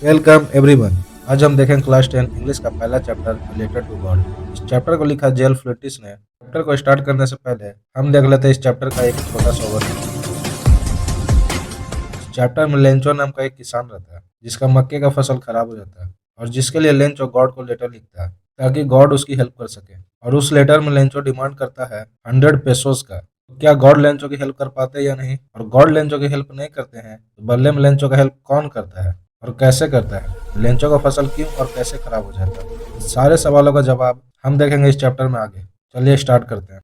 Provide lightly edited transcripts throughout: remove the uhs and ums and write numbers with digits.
Welcome everyone. आज हम देखेंगे क्लास 10 इंग्लिश का पहला चैप्टर लेटर टू गॉड। इस चैप्टर को लिखा जेल फ्लिटिस ने। चैप्टर को स्टार्ट करने से पहले हम देख लेते हैं इस चैप्टर का एक छोटा सा ओवरव्यू। इस चैप्टर में लेंचो नाम का एक किसान रहता है जिसका मक्के का फसल खराब हो जाता है और जिसके लिए लेंचो गॉड को लेटर लिखता है ताकि गॉड उसकी हेल्प कर सके। और उस लेटर में लेंचो डिमांड करता है 100 पेसोस का। तो क्या गॉड लेंचो की हेल्प कर पाते हैं या नहीं, और गॉड लेंचो की हेल्प नहीं करते हैं तो बदले में लेंचो का हेल्प कौन करता है और कैसे करता है, लेंचो का फसल क्यों और कैसे खराब हो जाता है। सारे सवालों का जवाब हम देखेंगे इस चैप्टर में आगे। चलिए स्टार्ट करते हैं।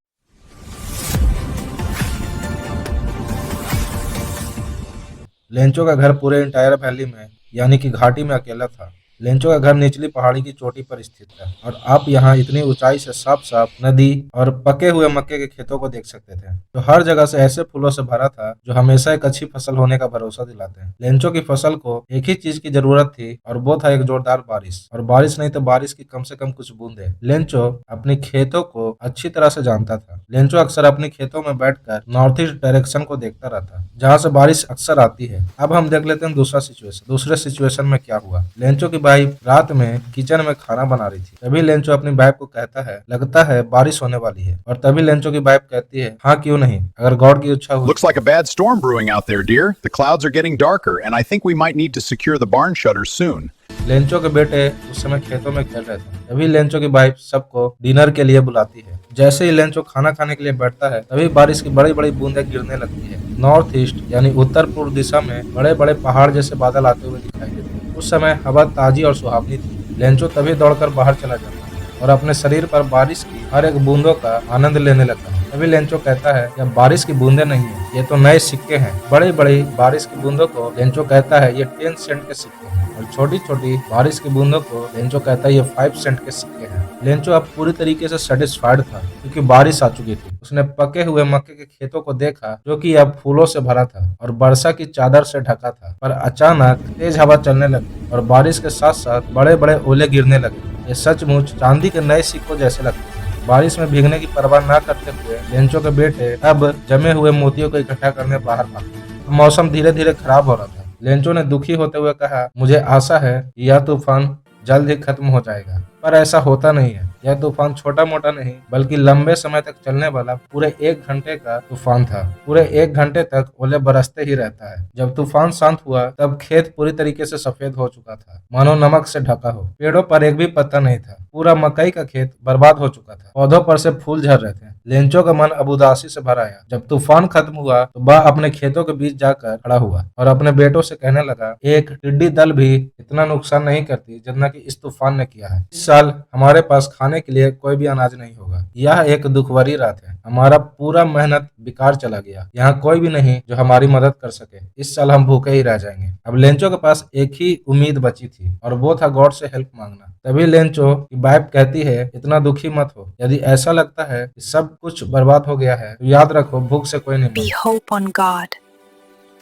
लेंचो का घर पूरे इंटायर वैली में यानी कि घाटी में अकेला था। लेंचो का घर निचली पहाड़ी की चोटी पर स्थित था और आप यहाँ इतनी ऊंचाई से साफ साफ नदी और पके हुए मक्के के खेतों को देख सकते थे जो हर जगह से ऐसे फूलों से भरा था जो हमेशा एक अच्छी फसल होने का भरोसा दिलाते हैं। लेंचो की फसल को एक ही चीज की जरूरत थी और वो था एक जोरदार बारिश, और बारिश नहीं तो बारिश की कम से कम कुछ बूंदे। लेंचो अपने खेतों को अच्छी तरह से जानता था। लेंचो अक्सर अपने खेतों में बैठकर नॉर्थ ईस्ट डायरेक्शन को देखता रहता जहाँ से बारिश अक्सर आती है। अब हम देख लेते हैं दूसरे सिचुएशन में क्या हुआ। लेंचो की वाइफ रात में किचन में खाना बना रही थी। तभी लेंचो अपनी वाइफ को कहता है लगता है बारिश होने वाली है, और तभी लेंचो की वाइफ कहती है हाँ क्यों नहीं, अगर गॉड की इच्छा हुई। Looks like a bad storm brewing out there, dear. The clouds are getting darker, and I think we might need to secure the barn shutters soon. Lencho के बेटे उस समय खेतों में खेल रहे थे। तभी लेंचो की वाइफ सबको डिनर के लिए बुलाती है। जैसे ही लेंचो खाना खाने के लिए बैठता है तभी बारिश की बड़ी बड़ी बूंदें गिरने लगती है। नॉर्थ ईस्ट यानी उत्तर पूर्व दिशा में बड़े बड़े पहाड़ जैसे बादल आते हुए दिखाई देते हैं। उस समय हवा ताजी और सुहावनी थी। लेंचो तभी दौड़कर बाहर चला जाता है और अपने शरीर पर बारिश की हर एक बूंदों का आनंद लेने लगता है। तभी लेंचो कहता है यह बारिश की बूंदें नहीं है, ये तो नए सिक्के हैं। बड़ी बड़ी बारिश की बूंदों को लेंचो कहता है ये 10 सेंट के सिक्के हैं, और छोटी छोटी बारिश की बूंदों को लेंचो कहता है ये 5 सेंट के सिक्के हैं। लेंचो अब पूरी तरीके से सेटिस्फाइड था क्योंकि बारिश आ चुकी थी। उसने पके हुए मक्के के खेतों को देखा जो कि अब फूलों से भरा था और वर्षा की चादर से ढका था। पर अचानक तेज हवा चलने लगी और बारिश के साथ साथ बड़े बड़े ओले गिरने लगे। ये सचमुच चांदी के नए सिक्कों जैसे लगते थे। बारिश में भीगने की परवाह न करते हुए लेंचो के बेटे अब जमे हुए मोतियों को इकट्ठा करने बाहर भागे। मौसम धीरे धीरे खराब हो रहा था। लेंचो ने दुखी होते हुए कहा मुझे आशा है कि यह तूफान जल्द ही खत्म हो जाएगा, पर ऐसा होता नहीं है। यह तूफान छोटा मोटा नहीं बल्कि लंबे समय तक चलने वाला पूरे 1 घंटे का तूफान था। पूरे 1 घंटे तक ओले बरसते ही रहता है। जब तूफान शांत हुआ तब खेत पूरी तरीके से सफेद हो चुका था, मानो नमक से ढका हो। पेड़ों पर एक भी पत्ता नहीं था। पूरा मकई का खेत बर्बाद हो चुका था। पौधों पर से फूल झड़ रहे थे। लेंचो का मन अब उदासी से भर आया। जब तूफान खत्म हुआ तो वह अपने खेतों के बीच जाकर खड़ा हुआ और अपने बेटों से कहने लगा एक टिड्डी दल भी इतना नुकसान नहीं करती जितना कि इस तूफान ने किया है। इस साल हमारे पास खाने के लिए कोई भी अनाज नहीं होगा। यह एक दुखभरी रात है। हमारा पूरा मेहनत बेकार चला गया। यहाँ कोई भी नहीं जो हमारी मदद कर सके। इस साल हम भूखे ही रह जाएंगे। अब लेंचो के पास एक ही उम्मीद बची थी और वो था गॉड से हेल्प मांगना। तभी लेंचो की वाइफ कहती है इतना दुखी मत हो। यदि ऐसा लगता है कि सब कुछ बर्बाद हो गया है तो याद रखो भूख से कोई नहीं Be मरता। hope on God.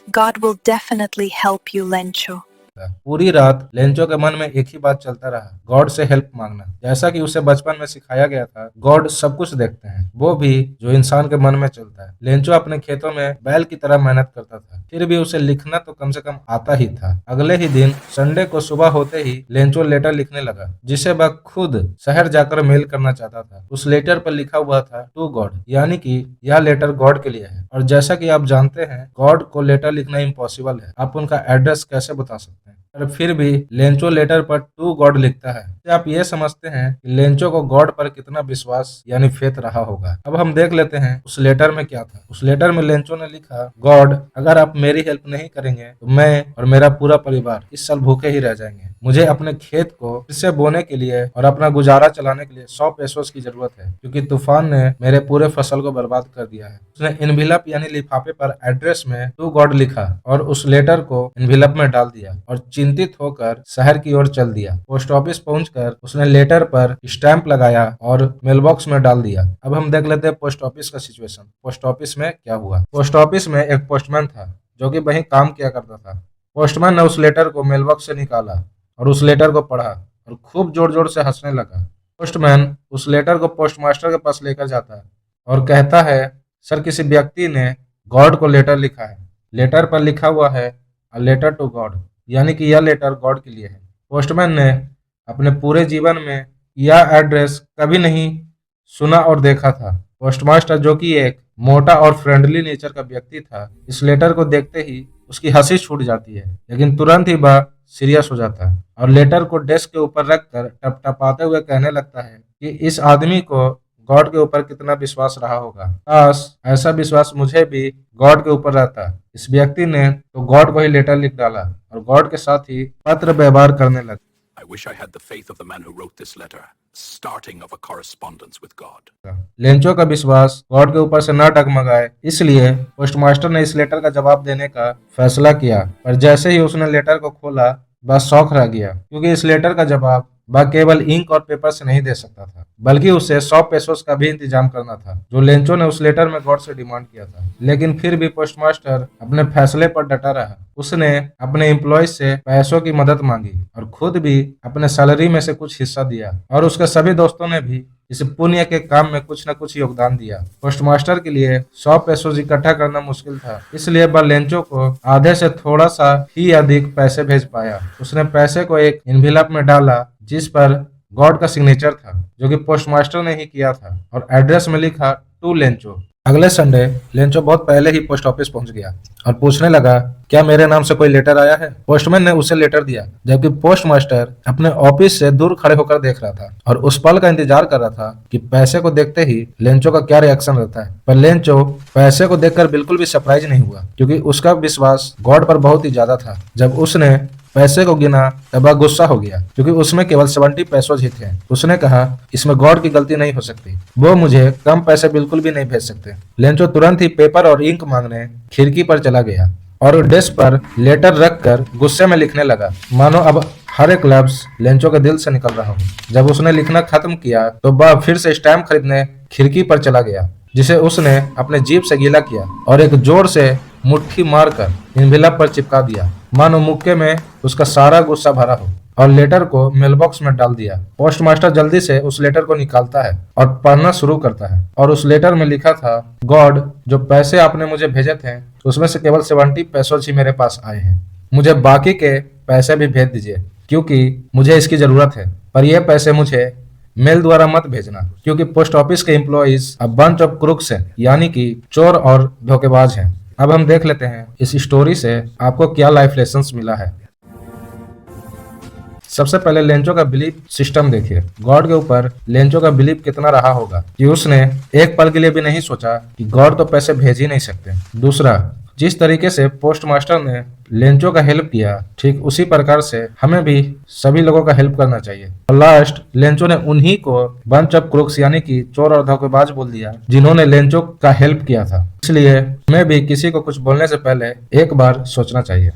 God will definitely help you, Lencho. पूरी रात लेंचो के मन में एक ही बात चलता रहा, गॉड से हेल्प मांगना। जैसा कि उसे बचपन में सिखाया गया था, गॉड सब कुछ देखते हैं, वो भी जो इंसान के मन में चलता है। लेंचो अपने खेतों में बैल की तरह मेहनत करता था, फिर भी उसे लिखना तो कम से कम आता ही था। अगले ही दिन संडे को सुबह होते ही लेंचो लेटर लिखने लगा जिसे वह खुद शहर जाकर मेल करना चाहता था। उस लेटर पर लिखा हुआ था टू गॉड, यानी कि यह लेटर गॉड के लिए है। और जैसा कि आप जानते हैं गॉड को लेटर लिखना इम्पॉसिबल है। आप उनका एड्रेस कैसे बता सकते हैं, पर फिर भी लेंचो लेटर पर टू गॉड लिखता है। तो आप ये समझते हैं कि लेंचो को गॉड पर कितना विश्वास यानी फेथ रहा होगा। अब हम देख लेते हैं उस लेटर में क्या था। उस लेटर में लेंचो ने लिखा गॉड अगर आप मेरी हेल्प नहीं करेंगे तो मैं और मेरा पूरा परिवार इस साल भूखे ही रह जाएंगे। मुझे अपने खेत को फिर से बोने के लिए और अपना गुजारा चलाने के लिए 100 पेसोस की जरूरत है क्योंकि तूफान ने मेरे पूरे फसल को बर्बाद कर दिया है। उसने इन्विलप यानी लिफाफे पर एड्रेस में टू गॉड लिखा और उस लेटर को इन्विलप में डाल दिया और चिंतित होकर शहर की ओर चल दिया। पोस्ट ऑफिस पहुंचकर उसने लेटर पर स्टैंप लगाया और मेल बॉक्स में डाल दिया। अब हम देख लेते हैं पोस्ट ऑफिस का सिचुएशन। पोस्ट ऑफिस में क्या हुआ। पोस्ट ऑफिस में एक पोस्टमैन था जो कि वहीं काम किया करता था। पोस्टमैन ने उस लेटर को मेल बॉक्स से निकाला और उस लेटर को पढ़ा और खूब जोर जोर से हंसने लगा। पोस्टमैन उस लेटर को पोस्टमास्टर के पास लेकर जाता है और कहता है सर किसी व्यक्ति ने गॉड को लेटर लिखा है। लेटर पर लिखा हुआ है अ लेटर टू गॉड। यानी कि यह लेटर गॉड के लिए है। पोस्टमैन ने अपने पूरे जीवन में यह एड्रेस कभी नहीं सुना और देखा था। पोस्टमास्टर, जो कि एक मोटा और फ्रेंडली नेचर का व्यक्ति था, इस लेटर को देखते ही उसकी हंसी छूट जाती है, लेकिन तुरंत ही वह सीरियस हो जाता है और लेटर को डेस्क के ऊपर रखकर टपटपाते हुए कहने लगता है कि इस आदमी को गॉड के ऊपर कितना विश्वास रहा होगा। काश ऐसा विश्वास मुझे भी गॉड के ऊपर रहता। इस व्यक्ति ने तो गॉड को ही लेटर लिख डाला और गॉड के साथ ही पत्र व्यवहार करने लगा। I wish I had the faith of the man who wrote this letter, starting of a correspondence with God. Lencho का विश्वास गॉड के ऊपर से न डगमगाए, इसलिए पोस्टमास्टर ने इस लेटर का जवाब देने का फैसला किया। पर जैसे ही उसने लेटर को खोला, वह शौक रह गया, क्योंकि इस लेटर का जवाब वह केवल इंक और पेपर से नहीं दे सकता था, बल्कि उसे 100 पेसोस का भी इंतजाम करना था, जो लेंचो ने उस लेटर में गॉड से डिमांड किया था। लेकिन फिर भी पोस्टमास्टर अपने फैसले पर डटा रहा। उसने अपने एम्प्लॉय से पैसों की मदद मांगी और खुद भी अपने सैलरी में से कुछ हिस्सा दिया, और उसके सभी दोस्तों ने भी इस पुण्य के काम में कुछ न कुछ योगदान दिया। पोस्टमास्टर के लिए 100 पेसोस इकट्ठा करना मुश्किल था, इसलिए वह लेंचो को आधे से थोड़ा सा ही अधिक पैसे भेज पाया। उसने पैसे को एक एनवेलप में डाला जिस पर गॉड का सिग्नेचर था, जो कि पोस्टमास्टर ने ही किया था, और एड्रेस में लिखा टू लेंचो। अगले संडे लेंचो बहुत पहले ही पोस्ट ऑफिस पहुंच गया और पूछने लगा, क्या मेरे नाम से कोई लेटर आया है? पोस्टमैन ने उसे लेटर दिया, जबकि पोस्टमास्टर अपने ऑफिस से दूर खड़े होकर देख रहा था और उस पल का इंतजार कर रहा था कि पैसे को देखते ही लेंचो का क्या रिएक्शन रहता है। पर लेंचो पैसे को देखकर बिल्कुल भी सरप्राइज नहीं हुआ, क्योंकि उसका विश्वास गॉड पर बहुत ही ज्यादा था। जब उसने पैसे को गिना तब वह गुस्सा हो गया, क्योंकि उसमें केवल 70 पैसों ही थे। उसने कहा, इसमें गॉड की गलती नहीं हो सकती, वो मुझे कम पैसे बिल्कुल भी नहीं भेज सकते। लेंचो तुरंत ही पेपर और इंक मांगने खिड़की पर चला गया और डेस्क पर लेटर रखकर गुस्से में लिखने लगा, मानो अब हर एक लफ्ज लेंचो के दिल से निकल रहा हो। जब उसने लिखना खत्म किया तो वह फिर से स्टैम्प खरीदने खिड़की पर चला गया, जिसे उसने अपने जीभ से गीला किया और एक जोर से मुट्ठी मारकर एनवेलप पर चिपका दिया, मानो मुक्के में उसका सारा गुस्सा भरा हो, और लेटर को मेलबॉक्स में डाल दिया। पोस्टमास्टर जल्दी से उस लेटर को निकालता है और पढ़ना शुरू करता है, और उस लेटर में लिखा था, गॉड, जो पैसे आपने मुझे भेजे थे उसमें से केवल 70 पैसों ही मेरे पास आए हैं। मुझे बाकी के पैसे भी भेज दीजिए, क्योंकि मुझे इसकी जरूरत है, पर यह पैसे मुझे मेल द्वारा मत भेजना, क्योंकि पोस्ट ऑफिस के एम्प्लॉइज अब बंच ऑफ क्रुक्स हैं, यानी कि चोर और धोखेबाज हैं। अब हम देख लेते हैं इस स्टोरी से आपको क्या लाइफ लेसन्स मिला है। सबसे पहले लेंचो का बिलीफ सिस्टम देखिए। गॉड के ऊपर लेंचो का बिलीफ कितना रहा होगा कि उसने एक पल के लिए भी नहीं सोचा कि गॉड तो पैसे भेज ही नहीं सकते। दूसरा, जिस तरीके से पोस्टमास्टर ने लेंचो का हेल्प किया, ठीक उसी प्रकार से हमें भी सभी लोगों का हेल्प करना चाहिए। और लास्ट, लेंचो ने उन्हीं को बंच ऑफ क्रूक्स यानी कि चोर और धोखेबाज बोल दिया, जिन्होंने लेंचो का हेल्प किया था। इसलिए हमें भी किसी को कुछ बोलने से पहले एक बार सोचना चाहिए।